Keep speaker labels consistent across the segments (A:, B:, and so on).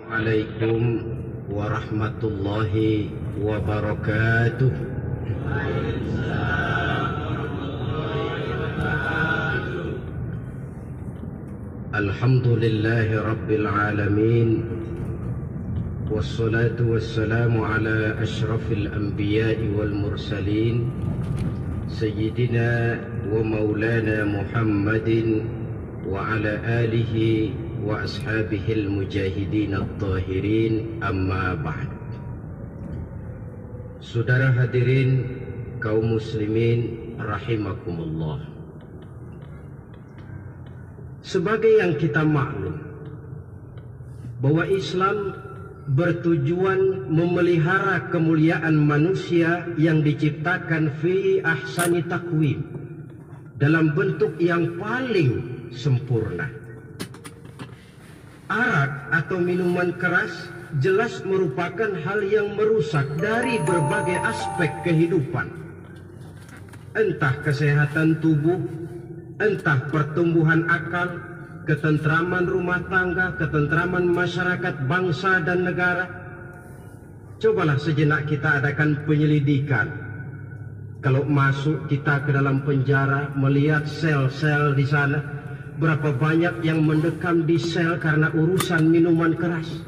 A: Assalamualaikum warahmatullahi wabarakatuh. Alhamdulillahi rabbil alamin. Wassalatu wassalamu ala ashrafil anbiya'i wal mursalin Sayyidina wa maulana Muhammadin wa ala alihi wa ashabihil mujahidin at-tahirin, amma ba'd. Saudara hadirin kaum muslimin rahimakumullah. Sebagai yang kita maklum bahwa Islam bertujuan memelihara kemuliaan manusia yang diciptakan fi ahsani taqwim, dalam bentuk yang paling sempurna. Arak atau minuman keras jelas merupakan hal yang merusak dari berbagai aspek kehidupan, entah kesehatan tubuh, entah pertumbuhan akal, ketentraman rumah tangga, ketentraman masyarakat, bangsa dan negara. Cobalah sejenak kita adakan penyelidikan. Kalau masuk kita ke dalam penjara, melihat sel-sel di sana, berapa banyak yang mendekam di sel karena urusan minuman keras.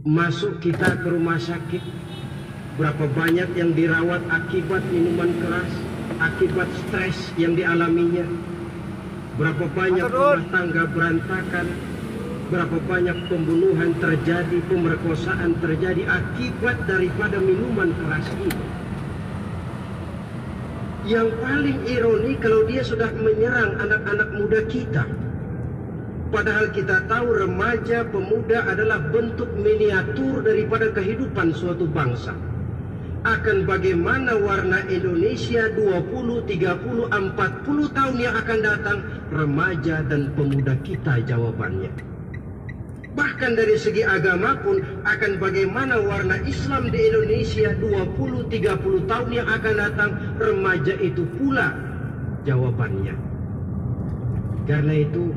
A: Masuk kita ke rumah sakit, berapa banyak yang dirawat akibat minuman keras, akibat stres yang dialaminya. Berapa banyak rumah tangga berantakan, berapa banyak pembunuhan terjadi, pemerkosaan terjadi akibat daripada minuman keras ini. Yang paling ironi kalau dia sudah menyerang anak-anak muda kita. Padahal kita tahu remaja pemuda adalah bentuk miniatur daripada kehidupan suatu bangsa. Akan bagaimana warna Indonesia 20, 30, 40 tahun yang akan datang, remaja dan pemuda kita jawabannya. Bahkan dari segi agama pun, akan bagaimana warna Islam di Indonesia 20, 30 tahun yang akan datang, remaja itu pula jawabannya. Karena itu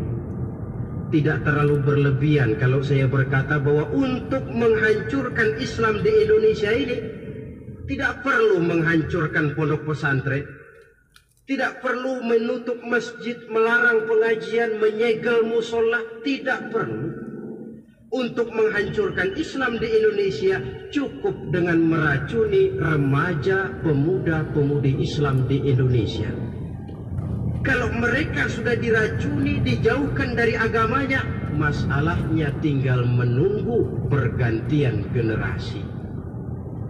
A: tidak terlalu berlebihan kalau saya berkata bahwa untuk menghancurkan Islam di Indonesia ini tidak perlu menghancurkan pondok pesantren, tidak perlu menutup masjid, melarang pengajian, menyegel musola, tidak perlu. Untuk menghancurkan Islam di Indonesia cukup dengan meracuni remaja, pemuda-pemudi Islam di Indonesia. Kalau mereka sudah diracuni, dijauhkan dari agamanya, masalahnya tinggal menunggu pergantian generasi.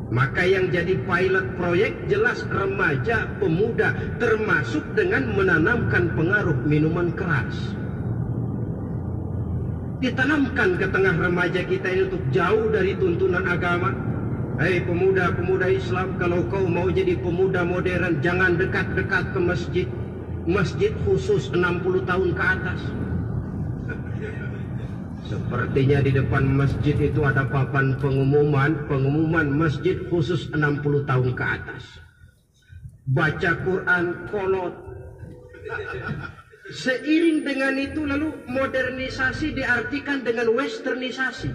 A: Maka yang jadi pilot proyek jelas remaja, pemuda, termasuk dengan menanamkan pengaruh minuman keras. Ditanamkan ke tengah remaja kita ini untuk jauh dari tuntunan agama. Hei pemuda-pemuda Islam, kalau kau mau jadi pemuda modern, jangan dekat-dekat ke masjid. Masjid khusus 60 tahun ke atas. Sepertinya di depan masjid itu ada papan pengumuman masjid khusus 60 tahun ke atas. Baca Quran kolot. Seiring dengan itu lalu modernisasi diartikan dengan westernisasi.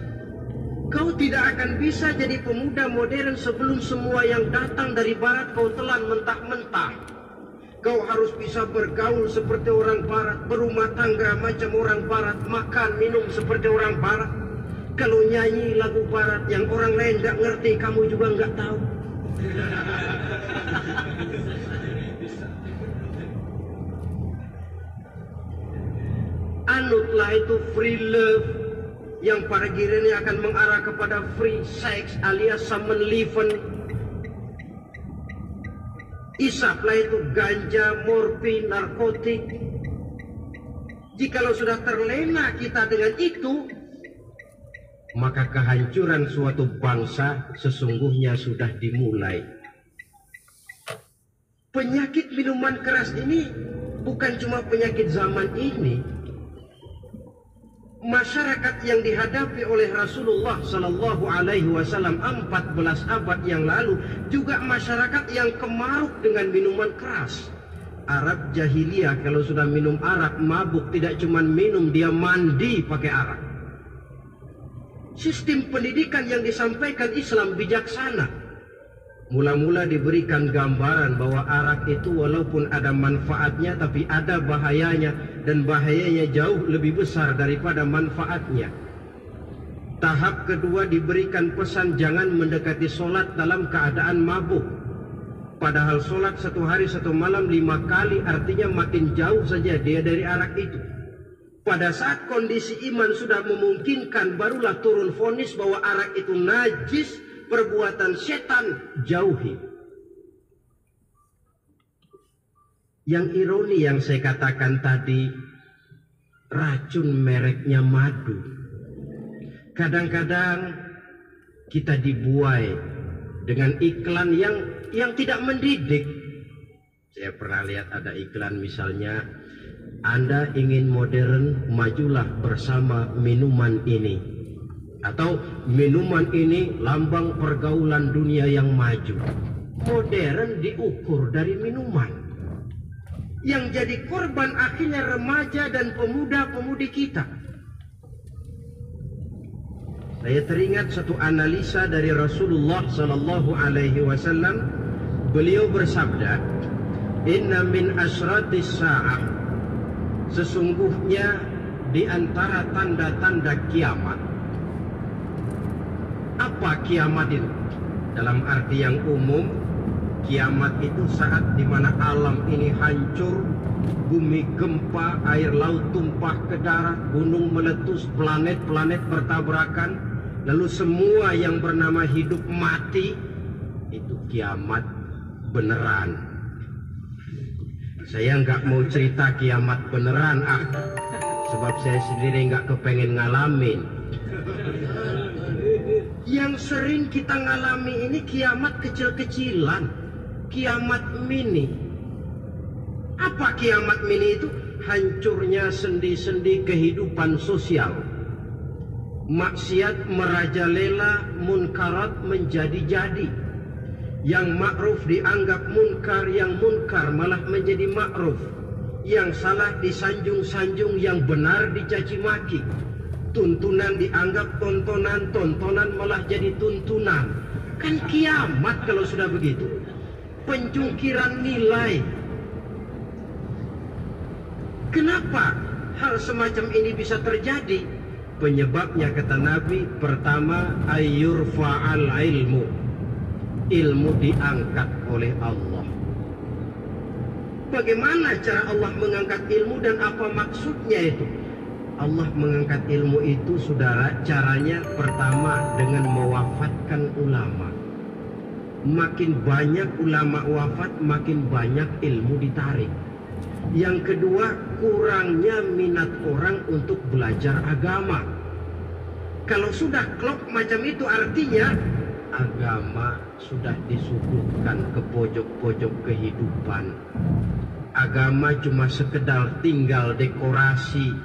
A: Kau tidak akan bisa jadi pemuda modern sebelum semua yang datang dari barat kau telan mentah-mentah. Kau harus bisa bergaul seperti orang barat, berumah tangga macam orang barat, makan minum seperti orang barat. Kalau nyanyi lagu barat yang orang lain gak ngerti, kamu juga gak tahu. Anutlah itu free love yang pada akhirnya akan mengarah kepada free sex alias samenleven. Isaplah itu ganja, morfin, narkotik. Jikalau sudah terlena kita dengan itu, maka kehancuran suatu bangsa sesungguhnya sudah dimulai. Penyakit minuman keras ini bukan cuma penyakit zaman ini. Masyarakat yang dihadapi oleh Rasulullah Sallallahu Alaihi Wasallam 14 abad yang lalu juga masyarakat yang kemaruk dengan minuman keras. Arab jahiliyah kalau sudah minum arak mabuk, tidak cuma minum, dia mandi pakai arak. Sistem pendidikan yang disampaikan Islam bijaksana. Mula-mula diberikan gambaran bahwa arak itu walaupun ada manfaatnya tapi ada bahayanya, dan bahayanya jauh lebih besar daripada manfaatnya. Tahap kedua diberikan pesan jangan mendekati sholat dalam keadaan mabuk. Padahal sholat 1 hari 1 malam 5 kali, artinya makin jauh saja dia dari arak itu. Pada saat kondisi iman sudah memungkinkan, barulah turun vonis bahwa arak itu najis, perbuatan setan, jauhi. Yang ironi yang saya katakan tadi, racun mereknya madu. Kadang-kadang kita dibuai dengan iklan yang tidak mendidik. Saya pernah lihat ada iklan misalnya, Anda ingin modern, majulah bersama minuman ini. Atau minuman ini lambang pergaulan dunia yang maju. Modern diukur dari minuman. Yang jadi korban akhirnya remaja dan pemuda-pemudi kita. Saya teringat satu analisa dari Rasulullah Sallallahu Alaihi Wasallam. Beliau bersabda, Inna min asratis sa'ah, sesungguhnya di antara tanda-tanda kiamat. Apa kiamat itu? Dalam arti yang umum, kiamat itu saat dimana alam ini hancur, bumi gempa, air laut tumpah ke darat, gunung meletus, planet-planet bertabrakan, lalu semua yang bernama hidup mati. Itu kiamat beneran. Saya nggak mau cerita kiamat beneran, sebab saya sendiri nggak kepengen ngalamin. Yang sering kita ngalami ini kiamat kecil-kecilan, kiamat mini. Apa kiamat mini itu? Hancurnya sendi-sendi kehidupan sosial. Maksiat merajalela, munkarat menjadi-jadi. Yang ma'ruf dianggap munkar, yang munkar malah menjadi ma'ruf. Yang salah disanjung-sanjung, yang benar dicaci maki. Tuntunan dianggap tontonan, tontonan malah jadi tuntunan. Kan kiamat kalau sudah begitu. Pencungkiran nilai. Kenapa hal semacam ini bisa terjadi? Penyebabnya kata Nabi, pertama ayyurfa'al ilmu. Ilmu diangkat oleh Allah. Bagaimana cara Allah mengangkat ilmu dan apa maksudnya itu? Allah mengangkat ilmu itu, saudara, caranya pertama dengan mewafatkan ulama. Makin banyak ulama wafat, makin banyak ilmu ditarik. Yang kedua, kurangnya minat orang untuk belajar agama. Kalau sudah klop macam itu, artinya agama sudah disudutkan ke pojok-pojok kehidupan. Agama cuma sekedar tinggal dekorasi.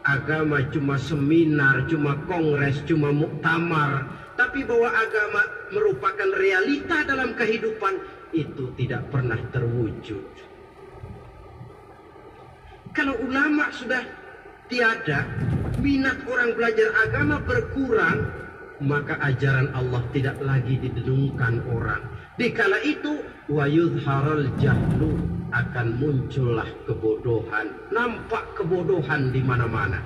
A: Agama cuma seminar, cuma kongres, cuma muktamar. Tapi bahwa agama merupakan realita dalam kehidupan, itu tidak pernah terwujud. Kalau ulama sudah tiada, minat orang belajar agama berkurang, maka ajaran Allah tidak lagi didengungkan orang. Dikala itu, wa yudharal jahlu, akan muncullah kebodohan. Nampak kebodohan di mana-mana.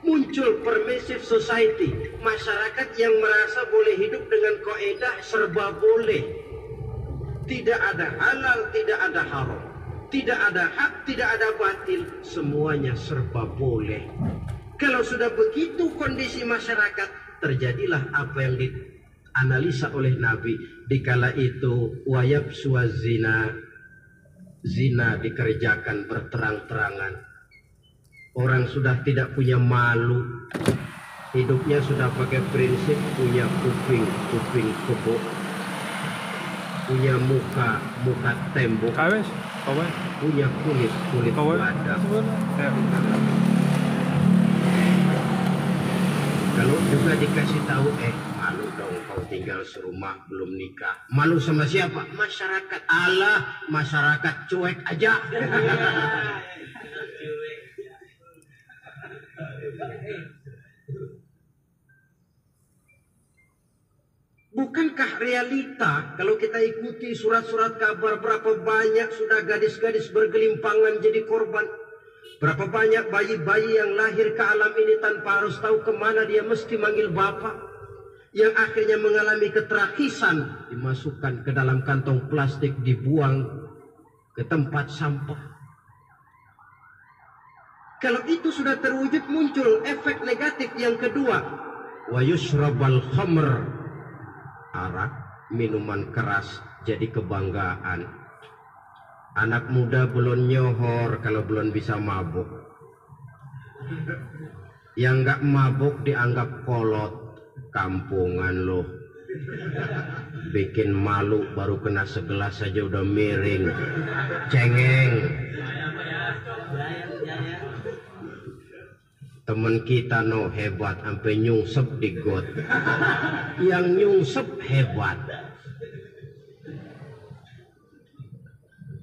A: Muncul permissive society, masyarakat yang merasa boleh hidup dengan kaidah serba boleh. Tidak ada halal, tidak ada haram. Tidak ada hak, tidak ada batil, semuanya serba boleh. Kalau sudah begitu kondisi masyarakat, terjadilah apa yang dianalisa oleh Nabi. Dikala itu wayab suazina, zina dikerjakan berterang-terangan. Orang sudah tidak punya malu. Hidupnya sudah pakai prinsip punya kuping kebo, punya muka tembok, punya kulit badak. Kalau juga dikasih tahu, malu dong kau tinggal serumah belum nikah. Malu sama siapa? Masyarakat. Allah, masyarakat cuek aja. Bukankah realita kalau kita ikuti surat-surat kabar, berapa banyak sudah gadis-gadis bergelimpangan jadi korban? Berapa banyak bayi-bayi yang lahir ke alam ini tanpa harus tahu kemana dia mesti manggil bapak, yang akhirnya mengalami ketrakisan, dimasukkan ke dalam kantong plastik, dibuang ke tempat sampah. Kalau itu sudah terwujud, muncul efek negatif yang kedua. Wa yushrabal khamr, arak, minuman keras jadi kebanggaan. Anak muda belum nyohor kalau belum bisa mabuk. Yang nggak mabuk dianggap kolot, kampungan loh. Bikin malu baru kena segelas saja udah miring, cengeng. Temen kita no hebat sampai nyungsep di got. Yang nyungsep hebat.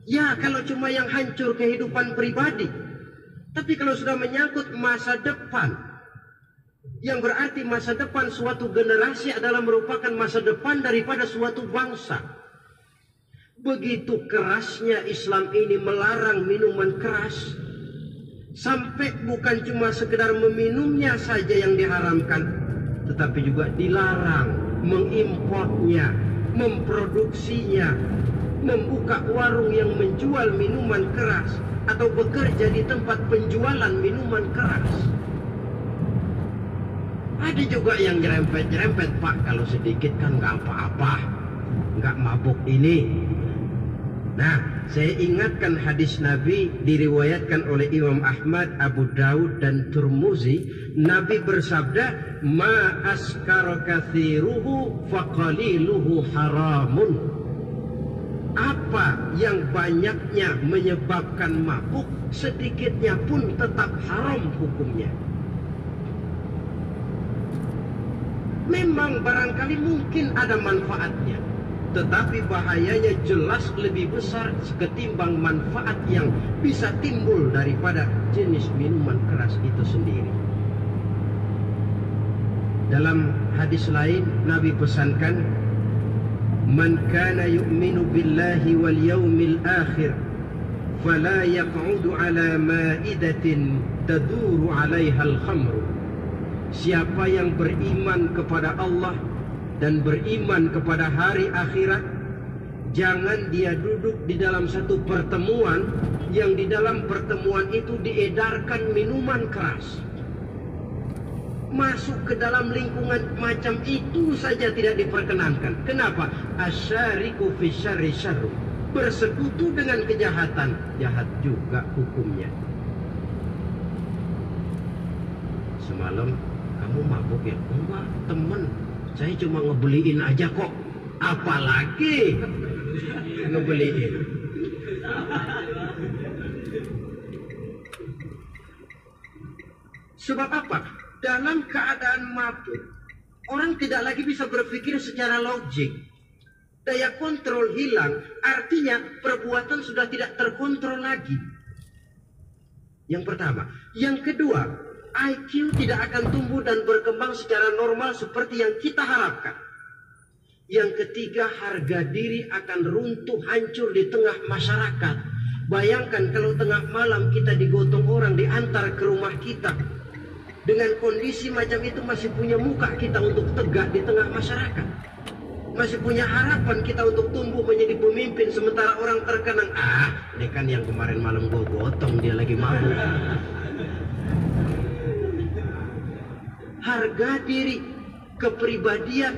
A: Ya kalau cuma yang hancur kehidupan pribadi. Tapi kalau sudah menyangkut masa depan, yang berarti masa depan suatu generasi adalah merupakan masa depan daripada suatu bangsa. Begitu kerasnya Islam ini melarang minuman keras. Sampai bukan cuma sekedar meminumnya saja yang diharamkan, tetapi juga dilarang mengimportnya, memproduksinya, membuka warung yang menjual minuman keras, atau bekerja di tempat penjualan minuman keras. Ada juga yang nyerempet-nyerempet, Pak, kalau sedikit kan nggak apa-apa, nggak mabuk ini. Nah, saya ingatkan hadis Nabi diriwayatkan oleh Imam Ahmad, Abu Daud dan Turmuzi. Nabi bersabda, "Ma askara kathiruhu faqaliluhu haramun." Apa yang banyaknya menyebabkan mabuk, sedikitnya pun tetap haram hukumnya. Memang barangkali mungkin ada manfaatnya, tetapi bahayanya jelas lebih besar ketimbang manfaat yang bisa timbul daripada jenis minuman keras itu sendiri. Dalam hadis lain Nabi pesankan, "Man kana yu'minu billahi wal yawmil akhir fala yaq'udu ala ma'idatin taduru 'alaiha al-khamru." Siapa yang beriman kepada Allah dan beriman kepada hari akhirat, jangan dia duduk di dalam satu pertemuan yang di dalam pertemuan itu diedarkan minuman keras. Masuk ke dalam lingkungan macam itu saja tidak diperkenankan. Kenapa? Asyariku fi syarri syarru. Bersekutu dengan kejahatan, jahat juga hukumnya. Semalam kamu mabuk ya? Enggak, temen. Saya cuma ngebeliin aja kok. Apalagi ngebeliin. Sebab apa? Dalam keadaan mabuk, orang tidak lagi bisa berpikir secara logik. Daya kontrol hilang, artinya perbuatan sudah tidak terkontrol lagi. Yang pertama. Yang kedua, IQ tidak akan tumbuh dan berkembang secara normal seperti yang kita harapkan. Yang ketiga, harga diri akan runtuh hancur di tengah masyarakat. Bayangkan kalau tengah malam kita digotong orang, diantar ke rumah kita. Dengan kondisi macam itu masih punya muka kita untuk tegak di tengah masyarakat. Masih punya harapan kita untuk tumbuh menjadi pemimpin, sementara orang terkenang, ini kan yang kemarin malam gue gotong, dia lagi mabuk. Harga diri, kepribadian.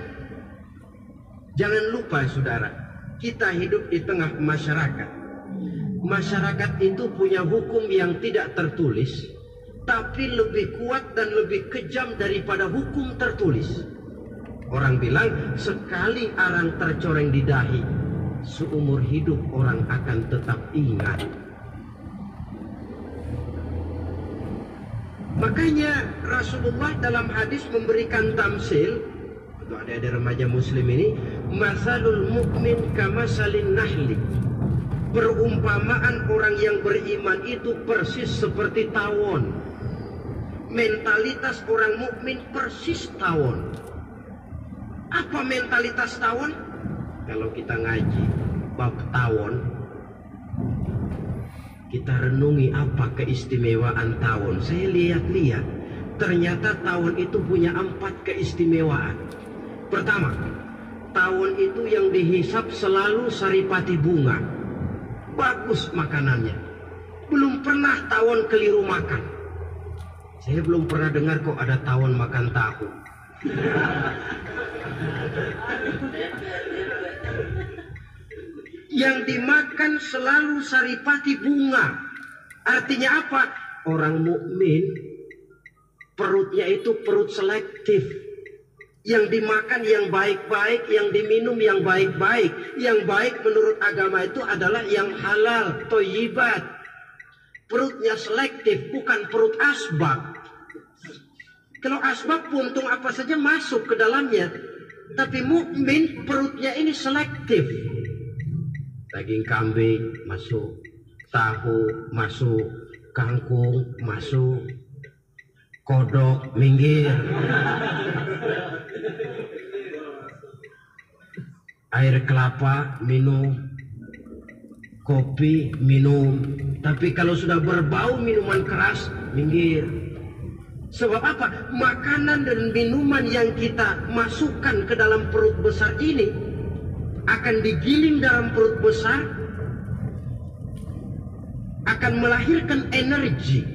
A: Jangan lupa saudara, kita hidup di tengah masyarakat. Masyarakat itu punya hukum yang tidak tertulis, tapi lebih kuat dan lebih kejam daripada hukum tertulis. Orang bilang, sekali arang tercoreng di dahi, seumur hidup orang akan tetap ingat. Makanya Rasulullah dalam hadis memberikan tamsil untuk adik-adik remaja muslim ini, masalul mu'min kamasalin nahli. Perumpamaan orang yang beriman itu persis seperti tawon. Mentalitas orang mukmin persis tawon. Apa mentalitas tawon? Kalau kita ngaji bab tawon, kita renungi apa keistimewaan tawon. Saya lihat-lihat, ternyata tawon itu punya 4 keistimewaan. Pertama, tawon itu yang dihisap selalu saripati bunga. Bagus makanannya. Belum pernah tawon keliru makan. Saya belum pernah dengar kok ada tawon makan tahu. Yang dimakan selalu saripati bunga. Artinya apa? Orang mukmin perutnya itu perut selektif. Yang dimakan yang baik-baik, yang diminum yang baik-baik. Yang baik menurut agama itu adalah yang halal, thayyibat. Perutnya selektif, bukan perut asbab. Kalau asbab puntung apa saja masuk ke dalamnya. Tapi mukmin perutnya ini selektif. Daging kambing masuk, tahu masuk, kangkung masuk, kodok minggir. Air kelapa minum, kopi minum. Tapi kalau sudah berbau minuman keras, minggir. Sebab apa? Makanan dan minuman yang kita masukkan ke dalam perut besar ini akan digiling dalam perut besar, akan melahirkan energi,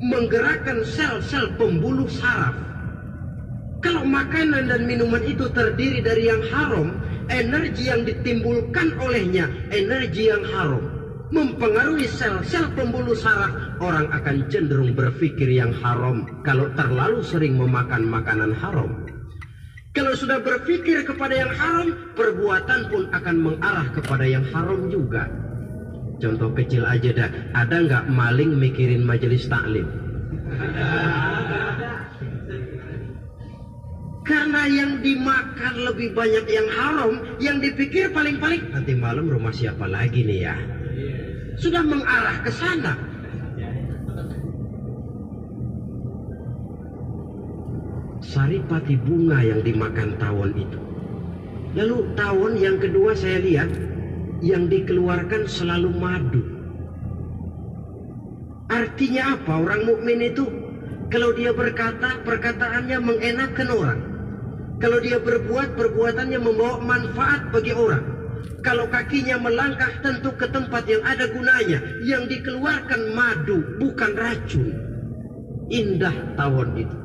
A: menggerakkan sel-sel pembuluh saraf. Kalau makanan dan minuman itu terdiri dari yang haram, energi yang ditimbulkan olehnya energi yang haram, mempengaruhi sel-sel pembuluh saraf. Orang akan cenderung berpikir yang haram kalau terlalu sering memakan makanan haram. Kalau sudah berpikir kepada yang haram, perbuatan pun akan mengarah kepada yang haram juga. Contoh kecil aja dah, ada nggak maling mikirin majelis taklim? Karena yang dimakan lebih banyak yang haram, yang dipikir paling-paling nanti malam rumah siapa lagi nih ya? Sudah mengarah ke sana. Saripati bunga yang dimakan tawon itu. Lalu tawon yang kedua saya lihat yang dikeluarkan selalu madu. Artinya apa? Orang mukmin itu kalau dia berkata, perkataannya mengenakan orang. Kalau dia berbuat, perbuatannya membawa manfaat bagi orang. Kalau kakinya melangkah tentu ke tempat yang ada gunanya. Yang dikeluarkan madu, bukan racun. Indah tawon itu.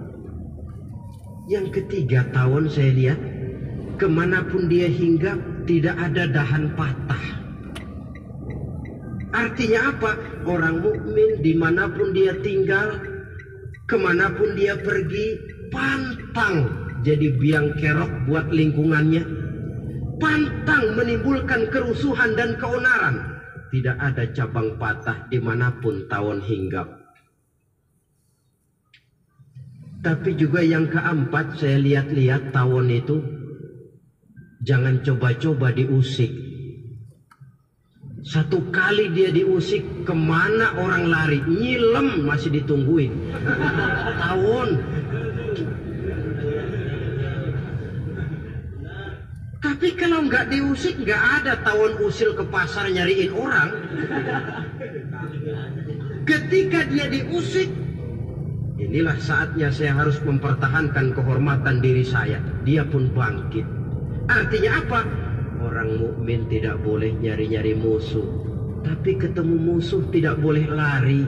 A: Yang ketiga, tawon saya lihat kemanapun dia hinggap tidak ada dahan patah. Artinya apa? Orang mukmin dimanapun dia tinggal, kemanapun dia pergi, pantang jadi biang kerok buat lingkungannya, pantang menimbulkan kerusuhan dan keonaran. Tidak ada cabang patah dimanapun tawon hinggap. Tapi juga yang keempat, saya lihat-lihat tawon itu jangan coba-coba diusik. Satu kali dia diusik, kemana orang lari? Nyilem masih ditungguin. Tawon. Tapi kalau nggak diusik, nggak ada tawon usil ke pasar nyariin orang. Ketika dia diusik, inilah saatnya saya harus mempertahankan kehormatan diri saya. Dia pun bangkit. Artinya apa? Orang mukmin tidak boleh nyari-nyari musuh. Tapi ketemu musuh tidak boleh lari.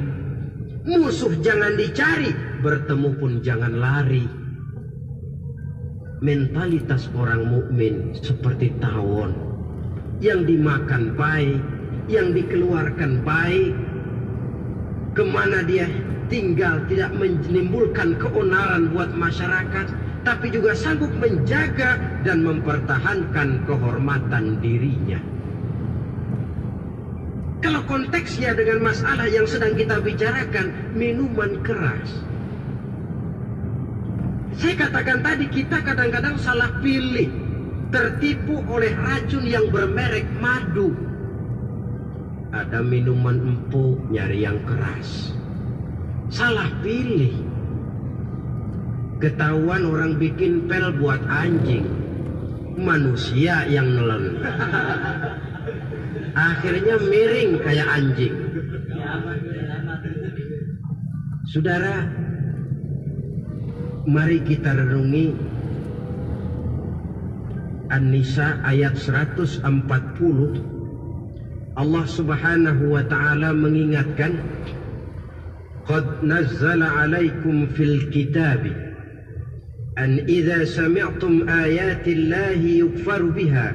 A: Musuh jangan dicari, bertemu pun jangan lari. Mentalitas orang mukmin seperti tawon. Yang dimakan baik, yang dikeluarkan baik. Kemana dia tinggal tidak menimbulkan keonaran buat masyarakat, tapi juga sanggup menjaga dan mempertahankan kehormatan dirinya. Kalau konteksnya dengan masalah yang sedang kita bicarakan, minuman keras. Saya katakan tadi, kita kadang-kadang salah pilih, tertipu oleh racun yang bermerek madu. Ada minuman empuk, nyari yang keras. Salah pilih. Ketahuan orang bikin pel buat anjing, manusia yang nelen. Akhirnya miring kayak anjing. Saudara, mari kita renungi An-Nisa ayat 140. Allah Subhanahu wa ta'ala mengingatkan, qad nazzala 'alaikum fil kitabi an idza sami'tum ayati Allahi yukfaru biha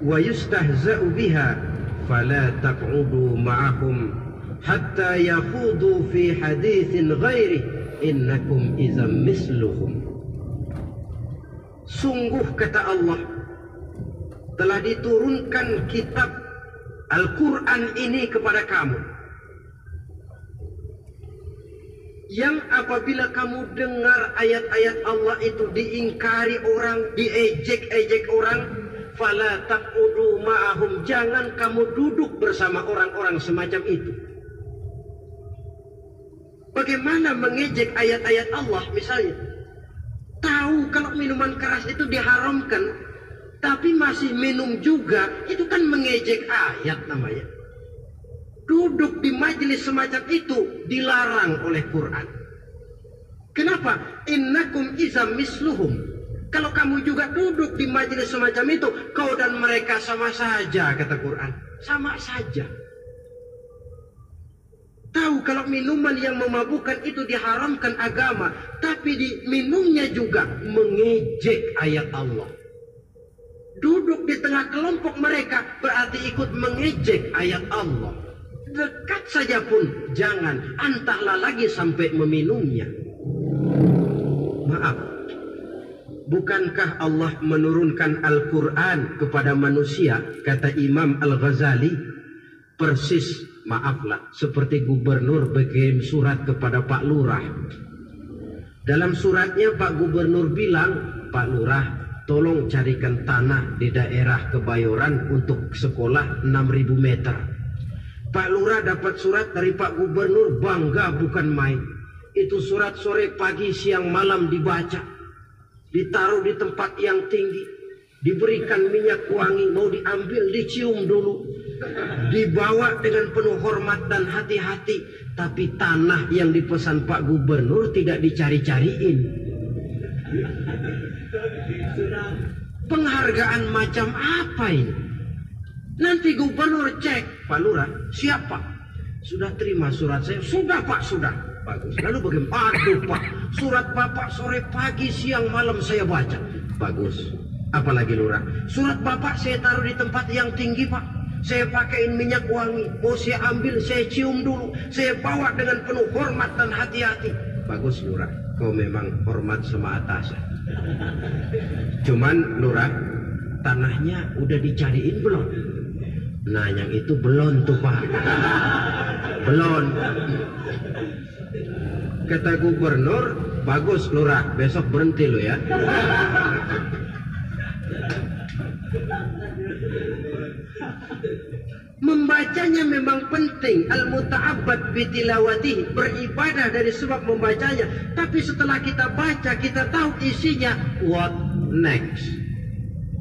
A: wa yustahza'u biha fala taq'udu ma'ahum hatta yakhudu fi haditsin ghairi innakum idzam misluhum. Sungguh, kata Allah, telah diturunkan kitab Al-Quran ini kepada kamu, yang apabila kamu dengar ayat-ayat Allah itu diingkari orang, diejek-ejek orang, fala taqudu ma'ahum, jangan kamu duduk bersama orang-orang semacam itu. Bagaimana mengejek ayat-ayat Allah? Misalnya, tahu kalau minuman keras itu diharamkan, tapi masih minum juga, itu kan mengejek ayat namanya. Duduk di majelis semacam itu dilarang oleh Quran. Kenapa? Innakum izam misluhum. Kalau kamu juga duduk di majelis semacam itu, kau dan mereka sama saja, kata Quran. Sama saja. Tahu kalau minuman yang memabukkan itu diharamkan agama, tapi minumnya juga mengejek ayat Allah. Duduk di tengah kelompok mereka berarti ikut mengejek ayat Allah. Dekat saja pun jangan, entahlah lagi sampai meminumnya. Maaf, bukankah Allah menurunkan Al-Quran kepada manusia, kata Imam Al-Ghazali, persis, maaflah, seperti gubernur berkirim surat kepada Pak Lurah. Dalam suratnya Pak Gubernur bilang, Pak Lurah, tolong carikan tanah di daerah Kebayoran untuk sekolah 6.000 meter. Pak Lurah dapat surat dari Pak Gubernur, bangga bukan main. Itu surat sore, pagi, siang, malam dibaca. Ditaruh di tempat yang tinggi. Diberikan minyak wangi, mau diambil, dicium dulu. Dibawa dengan penuh hormat dan hati-hati. Tapi tanah yang dipesan Pak Gubernur tidak dicari-cariin. Penghargaan macam apa ini? Nanti gubernur cek, Pak Lurah, siapa? Sudah terima surat saya? Sudah Pak, sudah. Bagus. Lalu bagaimana? Aduh Pak, surat Bapak sore, pagi, siang, malam saya baca. Bagus. Apalagi Lurah? Surat Bapak saya taruh di tempat yang tinggi Pak. Saya pakaiin minyak wangi. Mau saya ambil, saya cium dulu. Saya bawa dengan penuh hormat dan hati-hati. Bagus Lurah, kau memang hormat sama atasan. Cuman Lurah, tanahnya udah dicariin belum? Nah yang itu belum tuh Pak. Belum. Kata gubernur, bagus Lurah, besok berhenti lo ya. Membacanya memang penting, al-muta'abbad bitilawatihi, beribadah dari sebab membacanya. Tapi setelah kita baca, kita tahu isinya, what next?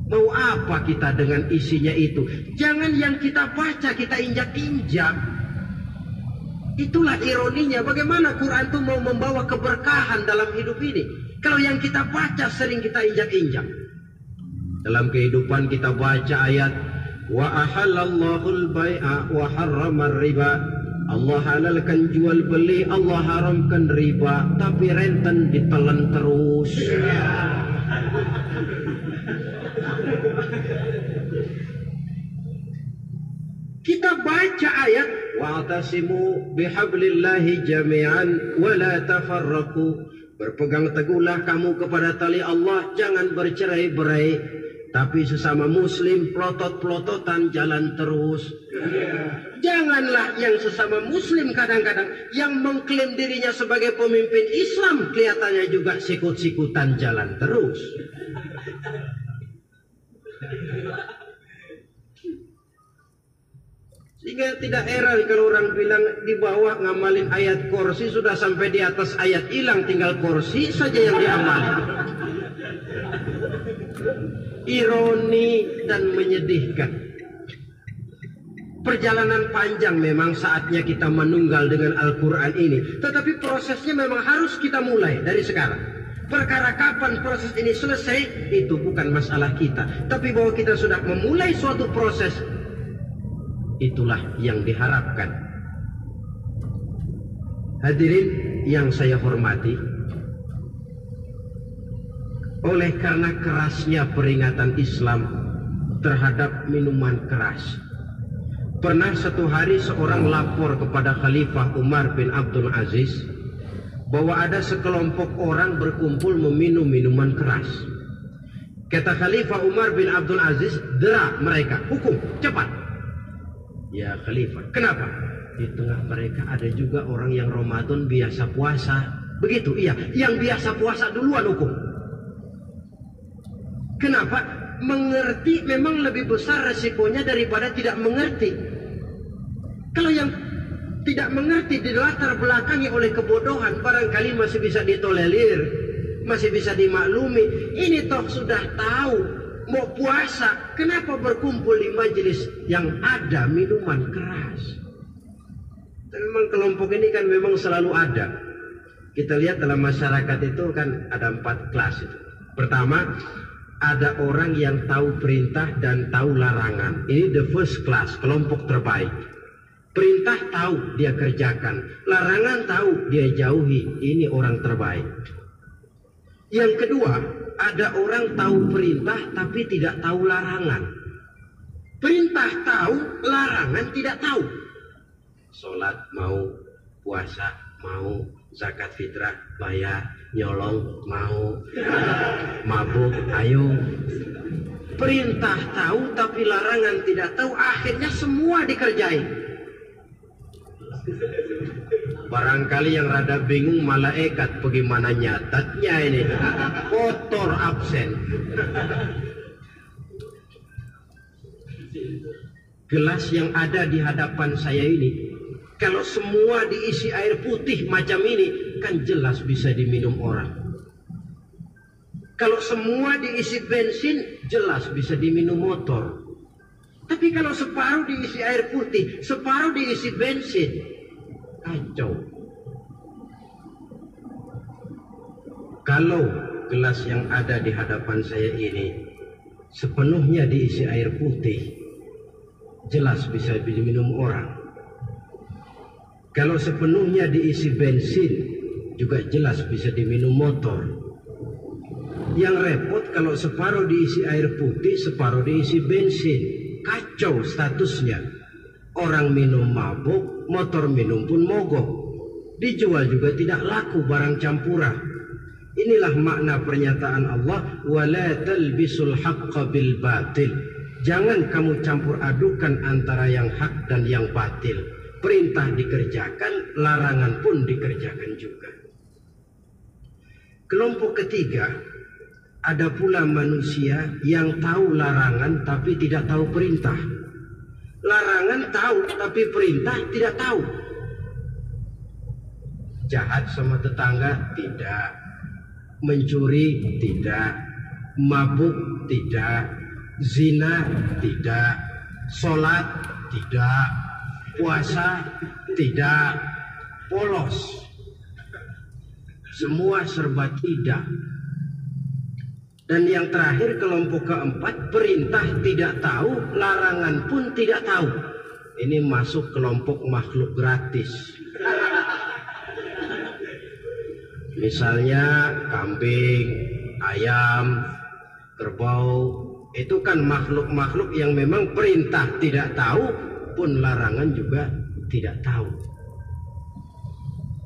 A: Mau apa kita dengan isinya itu? Jangan yang kita baca kita injak-injak. Itulah ironinya, bagaimana Quran itu mau membawa keberkahan dalam hidup ini, kalau yang kita baca sering kita injak-injak. Dalam kehidupan kita baca ayat, wa ahallallahu al-bai'a wa harramar riba. Allah halalkan jual beli, Allah haramkan riba, tapi renten ditelan terus. Kita baca ayat, wa'tasimu bihablillahi jami'an wa la tafarraqu. Berpegang teguhlah kamu kepada tali Allah, jangan bercerai-berai. Tapi sesama muslim pelotot-pelototan jalan terus. Janganlah yang sesama muslim kadang-kadang yang mengklaim dirinya sebagai pemimpin Islam kelihatannya juga sikut-sikutan jalan terus. Sehingga tidak heran kalau orang bilang di bawah ngamalin ayat kursi sudah sampai di atas ayat hilang, tinggal kursi saja yang diamalin. Ironi dan menyedihkan. Perjalanan panjang memang saatnya kita menunggal dengan Al-Quran ini. Tetapi prosesnya memang harus kita mulai dari sekarang. Perkara kapan proses ini selesai, itu bukan masalah kita. Tapi bahwa kita sudah memulai suatu proses, itulah yang diharapkan. Hadirin yang saya hormati, oleh karena kerasnya peringatan Islam terhadap minuman keras, pernah satu hari seorang lapor kepada Khalifah Umar bin Abdul Aziz bahwa ada sekelompok orang berkumpul meminum minuman keras. Kata Khalifah Umar bin Abdul Aziz, dera mereka, hukum, cepat. Ya Khalifah, kenapa? Di tengah mereka ada juga orang yang Ramadan biasa puasa. Begitu, iya, yang biasa puasa duluan hukum. Kenapa? Mengerti memang lebih besar resikonya daripada tidak mengerti. Kalau yang tidak mengerti dilatar belakangi oleh kebodohan, barangkali masih bisa ditolerir, masih bisa dimaklumi. Ini toh sudah tahu mau puasa, kenapa berkumpul di majelis yang ada minuman keras? Dan memang kelompok ini kan memang selalu ada. Kita lihat dalam masyarakat itu kan ada 4 kelas itu. Pertama, ada orang yang tahu perintah dan tahu larangan. Ini the first class, kelompok terbaik. Perintah tahu dia kerjakan, larangan tahu dia jauhi. Ini orang terbaik. Yang kedua, ada orang tahu perintah tapi tidak tahu larangan. Perintah tahu, larangan tidak tahu. Sholat mau, puasa mau, zakat fitrah bayar, nyolong mau, mabuk ayo. Perintah tahu tapi larangan tidak tahu, akhirnya semua dikerjain. Barangkali yang rada bingung malaikat bagaimana nyatatnya ini, kotor absen. Gelas yang ada di hadapan saya ini, kalau semua diisi air putih macam ini, kan jelas bisa diminum orang. Kalau semua diisi bensin, jelas bisa diminum motor. Tapi kalau separuh diisi air putih, separuh diisi bensin, kacau. Kalau gelas yang ada di hadapan saya ini sepenuhnya diisi air putih, jelas bisa diminum orang. Kalau sepenuhnya diisi bensin, juga jelas bisa diminum motor. Yang repot kalau separuh diisi air putih, separuh diisi bensin. Kacau statusnya. Orang minum mabuk, motor minum pun mogok. Dijual juga tidak laku barang campuran. Inilah makna pernyataan Allah, wala talbisul haqqa bil batil. Jangan kamu campur adukan antara yang hak dan yang batil. Perintah dikerjakan, larangan pun dikerjakan juga. Kelompok ketiga, ada pula manusia yang tahu larangan tapi tidak tahu perintah. Larangan tahu tapi perintah tidak tahu. Jahat sama tetangga tidak, mencuri tidak, mabuk tidak, zina tidak, sholat tidak, puasa tidak, polos. Semua serba tidak. Dan yang terakhir, kelompok keempat, perintah tidak tahu, larangan pun tidak tahu. Ini masuk kelompok makhluk gratis. Misalnya kambing, ayam, kerbau, itu kan makhluk-makhluk yang memang perintah tidak tahu, pun larangan juga tidak tahu.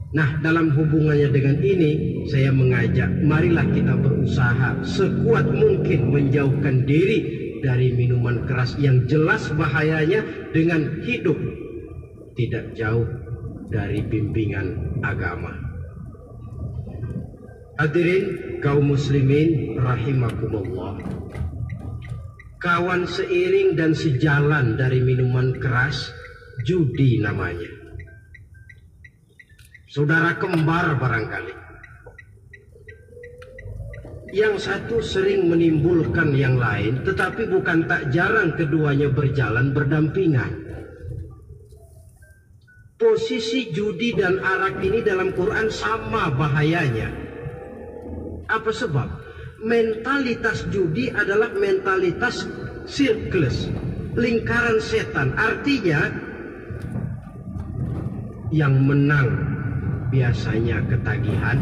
A: Nah, dalam hubungannya dengan ini, saya mengajak, marilah kita berusaha sekuat mungkin menjauhkan diri dari minuman keras yang jelas bahayanya dengan hidup tidak jauh dari bimbingan agama. Hadirin kaum muslimin rahimakumullah. Kawan seiring dan sejalan dari minuman keras judi namanya. Saudara kembar barangkali. Yang satu sering menimbulkan yang lain, tetapi bukan tak jarang keduanya berjalan berdampingan. Posisi judi dan arak ini dalam Quran sama bahayanya. Apa sebab? Mentalitas judi adalah mentalitas sirklus, lingkaran setan. Artinya yang menang biasanya ketagihan,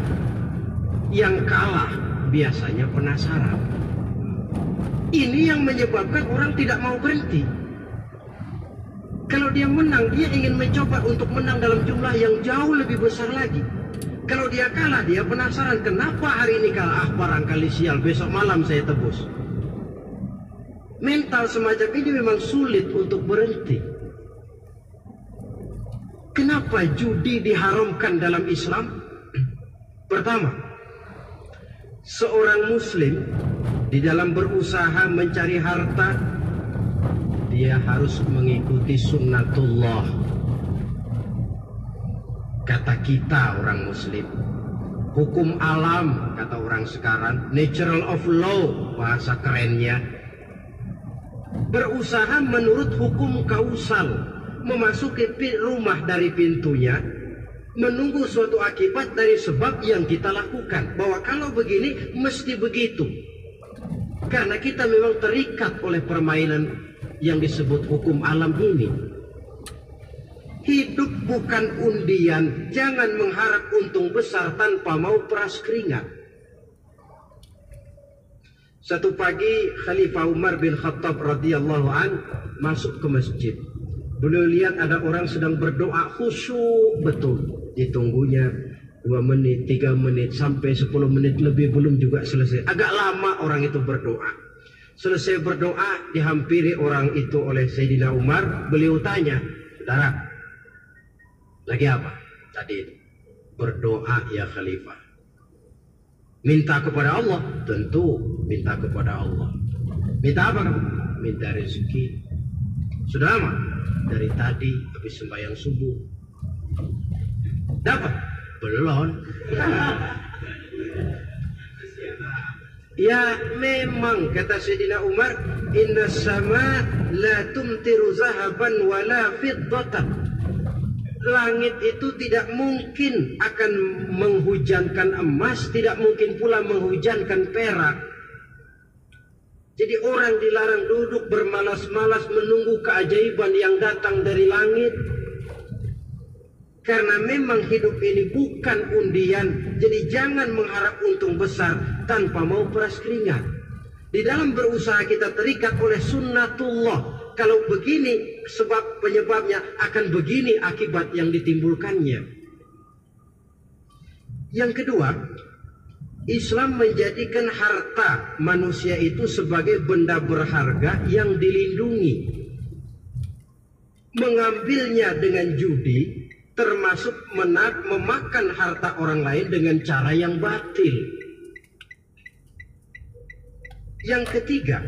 A: yang kalah biasanya penasaran. Ini yang menyebabkan orang tidak mau berhenti. Kalau dia menang, dia ingin mencoba untuk menang dalam jumlah yang jauh lebih besar lagi. Kalau dia kalah, dia penasaran, kenapa hari ini kalah? Barangkali sial, besok malam saya tebus. Mental semacam ini memang sulit untuk berhenti. Kenapa judi diharamkan dalam Islam? Pertama, seorang muslim di dalam berusaha mencari harta, dia harus mengikuti sunnatullah. Kata kita orang muslim, hukum alam kata orang sekarang, natural of law bahasa kerennya. Berusaha menurut hukum kausal, memasuki rumah dari pintunya, menunggu suatu akibat dari sebab yang kita lakukan. Bahwa kalau begini mesti begitu. Karena kita memang terikat oleh permainan yang disebut hukum alam ini. Hidup bukan undian. Jangan mengharap untung besar tanpa mau peras keringat. Satu pagi Khalifah Umar bin Khattab radhiyallahu an masuk ke masjid. Beliau lihat ada orang sedang berdoa khusyuk betul. Ditunggunya 2 menit, 3 menit, sampai 10 menit lebih belum juga selesai. Agak lama orang itu berdoa. Selesai berdoa, dihampiri orang itu oleh Sayyidina Umar. Beliau tanya, saudara, lagi apa? Tadi itu berdoa ya Khalifah. Minta kepada Allah? Tentu minta kepada Allah. Minta apa kamu? Minta rezeki. Sudah lama? Dari tadi habis sembahyang subuh. Dapat? Belum. Ya memang kata Sayyidina Umar, inna sama la tumtiru zahaban wala fiddatan. Langit itu tidak mungkin akan menghujankan emas, tidak mungkin pula menghujankan perak. Jadi orang dilarang duduk bermalas-malas menunggu keajaiban yang datang dari langit. Karena memang hidup ini bukan undian. Jadi jangan mengharap untung besar tanpa mau peras keringat. Di dalam berusaha kita terikat oleh sunnatullah. Kalau begini sebab penyebabnya, akan begini akibat yang ditimbulkannya. Yang kedua, Islam menjadikan harta manusia itu sebagai benda berharga yang dilindungi. Mengambilnya dengan judi termasuk memakan harta orang lain dengan cara yang batil. Yang ketiga,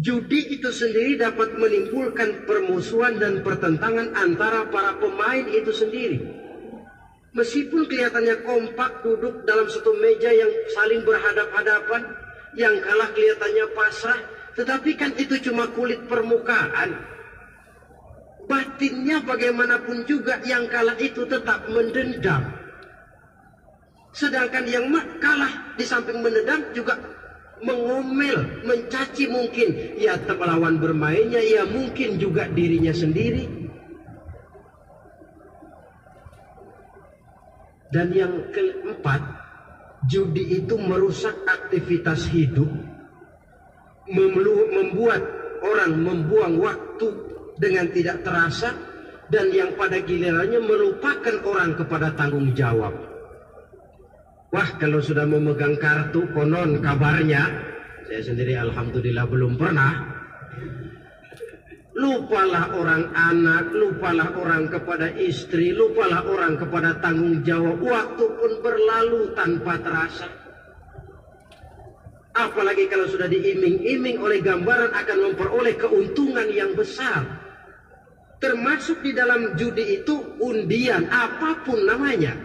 A: judi itu sendiri dapat menimbulkan permusuhan dan pertentangan antara para pemain itu sendiri. Meskipun kelihatannya kompak duduk dalam satu meja yang saling berhadap-hadapan, yang kalah kelihatannya pasrah, tetapi kan itu cuma kulit permukaan. Batinnya bagaimanapun juga yang kalah itu tetap mendendam. Sedangkan yang kalah di samping mendendam juga mengomel, mencaci mungkin. Ya lawan bermainnya, ya mungkin juga dirinya sendiri. Dan yang keempat, judi itu merusak aktivitas hidup, membuat orang membuang waktu dengan tidak terasa, dan yang pada gilirannya melupakan orang kepada tanggung jawab. Wah, kalau sudah memegang kartu, konon kabarnya, saya sendiri alhamdulillah belum pernah, lupalah orang anak, lupalah orang kepada istri, lupalah orang kepada tanggung jawab. Waktu pun berlalu tanpa terasa. Apalagi kalau sudah diiming-iming oleh gambaran akan memperoleh keuntungan yang besar. Termasuk di dalam judi itu undian, apapun namanya.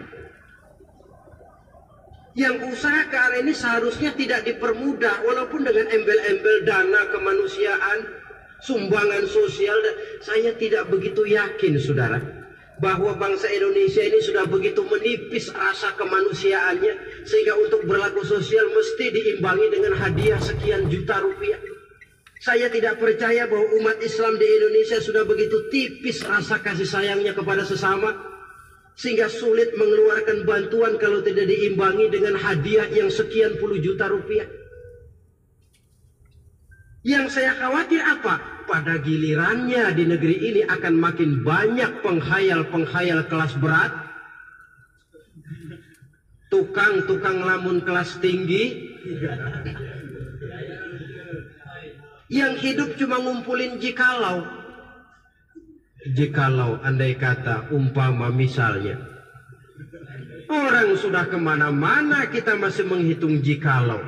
A: Yang usaha ke arah ini seharusnya tidak dipermudah, walaupun dengan embel-embel dana kemanusiaan, sumbangan sosial. Saya tidak begitu yakin, saudara, bahwa bangsa Indonesia ini sudah begitu menipis rasa kemanusiaannya, sehingga untuk berlaku sosial mesti diimbangi dengan hadiah sekian juta rupiah. Saya tidak percaya bahwa umat Islam di Indonesia sudah begitu tipis rasa kasih sayangnya kepada sesama, sehingga sulit mengeluarkan bantuan kalau tidak diimbangi dengan hadiah yang sekian puluh juta rupiah. Yang saya khawatir apa? Pada gilirannya di negeri ini akan makin banyak penghayal-penghayal kelas berat, tukang-tukang lamun kelas tinggi, yang hidup cuma ngumpulin jikalau. Jikalau, andai kata, umpama misalnya, orang sudah kemana-mana kita masih menghitung jikalau.